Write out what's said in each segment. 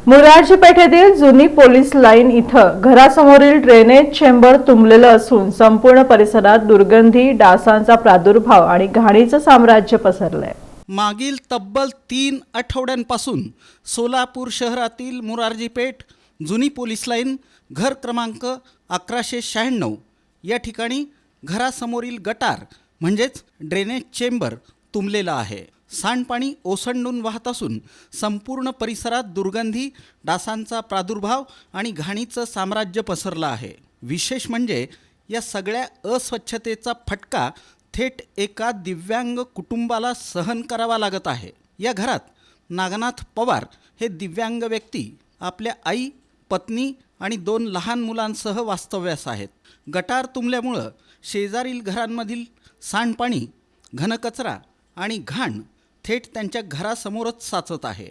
मुरारजी पेठेतील जुनी police line इथं घरासमोरील drainage chamber तुंबलेलं असून संपूर्ण परिसरात दुर्गंधी, डासांचा प्रादुर्भाव आणि घाणीचं साम्राज्य पसरलंय। मागील तब्बल 3 आठवड्यांपासून सोलापूर शहरातील मुरारजी पेठ जुनी पोलीस लाईन घर क्रमांक 1196 या ठिकाणी घरासमोरील गटार म्हणजेच ड्रेनेज चेंबर तुंबलेला आहे। सांडपाणी ओसंडून वाहत असून संपूर्ण परिसरात दुर्गंधी, डासांचा प्रादुर्भाव आणि घाणीचं साम्राज्य पसरलं आहे। विशेष म्हणजे या सगळ्या अस्वच्छतेचा फटका थेट एका दिव्यांग कुटुंबाला सहन करावा लागत आहे। या घरात नागनाथ पवार हे दिव्यांग व्यक्ती आपल्या आई, पत्नी आणि 2 लहान मुलांसह वास्तव्यास आहेत। गटार तुंबल्यामुळं शेजारील घरांमधील सांडपाणी, घनकचरा आणि घाण थेट त्यांच्या घरासमोरच साचत आहे।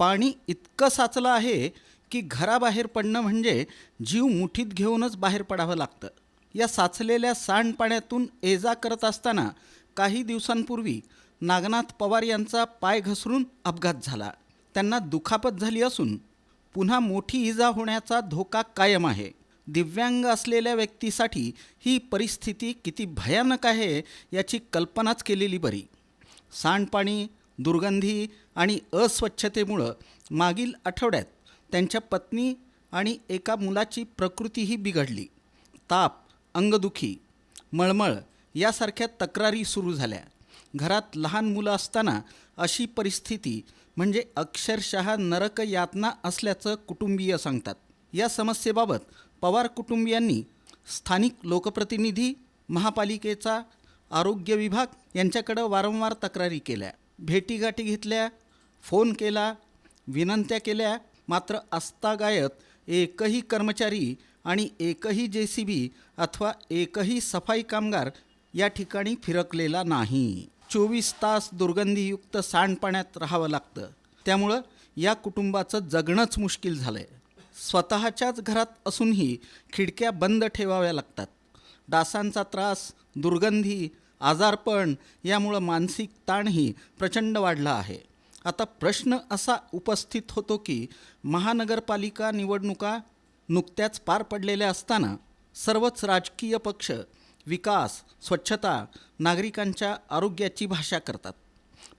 पाणी इतकं साचलं आहे की घराबाहेर पडणं म्हणजे जीव मुठीत घेऊनच बाहेर पडावं लागतं। या साचलेल्या सांडपाण्यातून ये-जा करत असताना काही दिवसांपूर्वी नागनाथ पवार यांचा पाय घसरून अपघात झाला। त्यांना दुखापत झाली असून पुन्हा मोठी इजा होण्याचा धोका कायम आहे। दिव्यांग असलेल्या व्यक्तीसाठी ही परिस्थिती किती भयानक आहे याची कल्पनाच केलेली बरी। सांडपाणी, दुर्गंधी आणि अस्वच्छतेमुळं मागील आठवड्यात त्यांच्या पत्नी आणि एका मुलाची प्रकृतीही बिघडली। ताप, अंगदुखी, मळमळ यासारख्या तक्रारी सुरू झाल्या। घरात लहान मुलं असताना अशी परिस्थिती म्हणजे अक्षरशः नरक यातना असल्याचं कुटुंबीय सांगतात। या समस्येबाबत पवार कुटुंबियांनी स्थानिक लोकप्रतिनिधी, महापालिकेचा आरोग्य विभाग यांच्याकडे वारंवार तक्रारी केल्या, भेटीगाठी घेतल्या, फोन केला, विनंत्या केल्या, मात्र आस्तागायत एकही कर्मचारी आणि एकही JCB अथवा एकही सफाई कामगार या ठिकाणी फिरकलेला नाही। 24 तास दुर्गंधीयुक्त सांडपाण्यात राहावं लागतं। त्यामुळं या कुटुंबाचं जगणंच मुश्किल झालंय। स्वतःच्याच घरात असूनही खिडक्या बंद ठेवाव्या लागतात। डासांचा त्रास, दुर्गंधी, आजारपण यामुळं मानसिक ताणही प्रचंड वाढला आहे। आता प्रश्न असा उपस्थित होतो की महानगरपालिका निवडणुका नुकत्याच पार पडलेल्या असताना सर्वच राजकीय पक्ष विकास, स्वच्छता, नागरिकांच्या आरोग्याची भाषा करतात।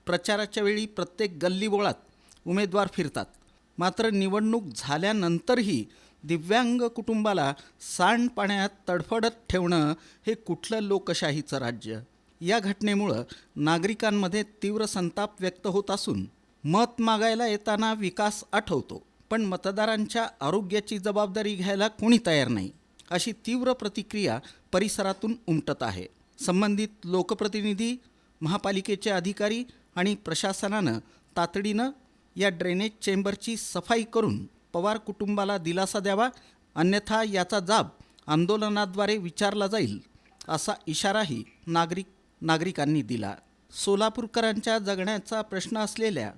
प्रचाराच्या वेळी प्रत्येक गल्लीबोळात उमेदवार फिरतात, मात्र निवडणूक झाल्यानंतरही दिव्यांग कुटुंबाला सांडपाण्यात तडफडत ठेवणं हे कुठलं लोकशाहीचं राज्य। या घटनेमुळं नागरिकांमध्ये तीव्र संताप व्यक्त होत असून मत मागायला येताना विकास आठवतो, पण मतदारांच्या आरोग्याची जबाबदारी घ्यायला कोणी तयार नाही, अशी तीव्र प्रतिक्रिया परिसरातून उमटत आहे। संबंधित लोकप्रतिनिधी, महापालिकेचे अधिकारी आणि प्रशासनानं तातडीनं या ड्रेनेज चेंबरची सफाई करून पवार कुटुंबाला दिलासा द्यावा, अन्यथा याचा जाब आंदोलनाद्वारे विचारला जाईल, असा इशाराही नागरिकांनी दिला। सोलापूरकरांच्या जगण्याचा प्रश्न असलेल्या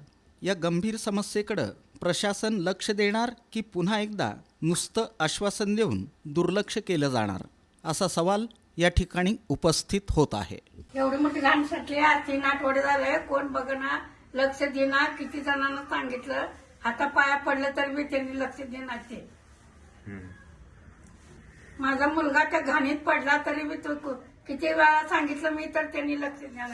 या गंभीर समस्येकडं प्रशासन लक्ष देणार की पुन्हा एकदा नुसतं आश्वासन देऊन दुर्लक्ष केलं जाणार, असा सवाल या ठिकाणी उपस्थित होत आहे। एवढी मोठी घाण साठली, 3 आठवडे झाले, कोण बघना, लक्ष देना। किती जणांना सांगितलं, आता पाया पडलं तर बी त्यांनी लक्ष देणार। ते माझा मुलगा त्या घाणीत पडला तरी बी तो किती वेळा सांगितलं मी, तर त्यांनी लक्ष देणार।